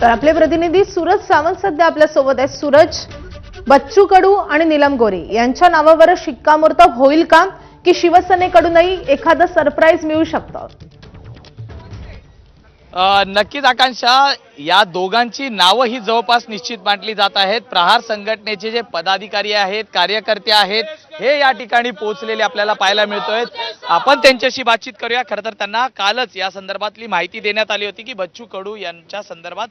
तर आपले प्रतिनिधी सूरज सावंत सध्या आपल्या सोबत आहेत. सूरज, बच्चू कडू आणि नीलम गोरे यांच्या नावावर शिक्कामोर्तब होईल का, की शिवसेनेकडूनही एखादं सरप्राईज मिळू शकतं? नक्कीच आकांक्षा, या दोघांची नावं ही जवळपास निश्चित मांडली जात आहेत. प्रहार संघटनेचे जे पदाधिकारी आहेत, कार्यकर्ते आहेत, हे या ठिकाणी पोहोचलेले आपल्याला पाहायला मिळतोय. आपण त्यांच्याशी बातचीत करूया. खरं तर त्यांना कालच या संदर्भातली माहिती देण्यात आली होती की बच्चू कडू यांच्या संदर्भात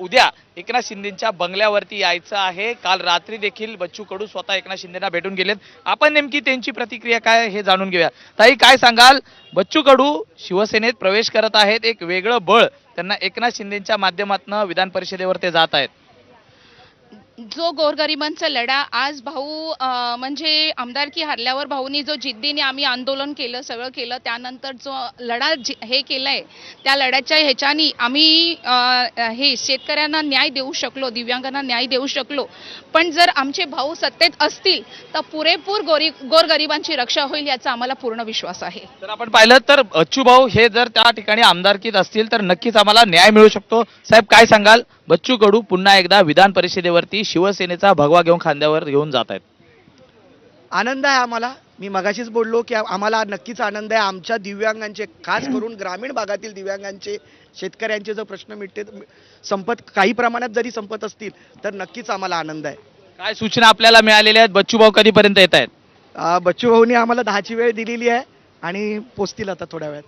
उद्या एकनाथ शिंदेच्या बंगल्यावरती यायचं आहे. काल रात्री देखील बच्चू कडू स्वतः एकनाथ शिंदेना भेटून गेलेत. आपण नेमकी त्यांची प्रतिक्रिया काय हे जाणून घेऊया. ताई, काय सांगाल? बच्चू कडू शिवसेनेत प्रवेश करत आहेत, एक वेगळं बळ त्यांना एकनाथ शिंदेच्या माध्यमातून विधान परिषदेवर ते जात आहेत. जो गोरगरिबांचा लढा आज भाऊ म्हणजे आमदारकी हरल्यावर भाऊनी जो जिद्दीने आम्ही आंदोलन केलं, सगळं केलं, त्यानंतर जो लढा हे केलाय, त्या लढ्याच्या ह्याच्यानी आम्ही हे शेतकऱ्यांना न्याय देऊ शकलो, दिव्यांगांना न्याय देऊ शकलो. पण जर आमचे भाऊ सत्तेत असतील तर पुरेपूर गोरगरिबांची रक्षा होईल याचा आम्हाला पूर्ण विश्वास आहे. तर आपण पाहिलं तर बच्चू भाऊ हे जर त्या ठिकाणी आमदारकीत असतील तर नक्कीच आम्हाला न्याय मिळू शकतो. साहेब, काय सांगाल? बच्चू कडू पुन्हा एकदा विधान परिषदेवरती शिवसेनेचा भगवा घेऊन खांद्यावर घेऊन जात आहेत. आनंद आहे आम्हाला. मी मगाशीच बोललो की आम्हाला नक्कीच आनंद आहे. आमच्या दिव्यांगांचे, खास करून ग्रामीण भागातील दिव्यांगांचे, शेतकऱ्यांचे जो प्रश्न मिटते, काही प्रमाणात जरी संपत असतील तर नक्कीच आम्हाला आनंद आहे. काय सूचना आपल्याला मिळालेल्या आहेत? बच्चू भाऊ कधीपर्यंत येत आहेत? बच्चू भाऊनी आम्हाला 10ची वेळ दिलेली आहे आणि पोचतील आता थोड्या वेळात.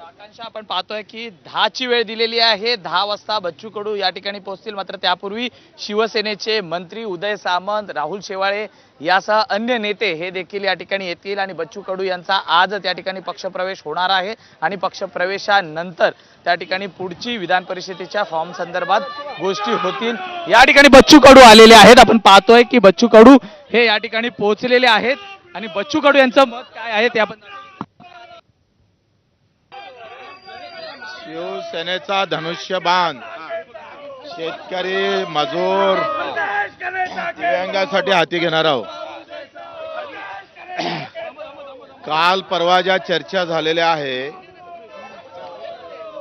आकांक्षा, आपण पाहतोय की 10ची वेळ दिलेली आहे. 10 वाजता बच्चू कडू या ठिकाणी पोहोचतील. मात्र त्यापूर्वी शिवसेनेचे मंत्री उदय सामंत, राहुल शेवाळे यासह अन्य नेते हे देखील या ठिकाणी येतील आणि बच्चू कडू यांचा आज त्या ठिकाणी पक्षप्रवेश होणार आहे आणि पक्षप्रवेशानंतर त्या ठिकाणी पुढची विधान परिषदेच्या फॉर्म संदर्भात गोष्टी होतील. या ठिकाणी बच्चू कडू आलेले आहेत. आपण पाहतोय की बच्चू कडू हे या ठिकाणी पोहोचलेले आहेत आणि बच्चू कडू यांचं मत काय आहे ते आपण शिवसेनेचा धनुष्यबाण शेतकरी, मजूर, दिव्यांगासाठी हाती घेणार आहोत. काल परवा ज्या चर्चा झालेल्या आहे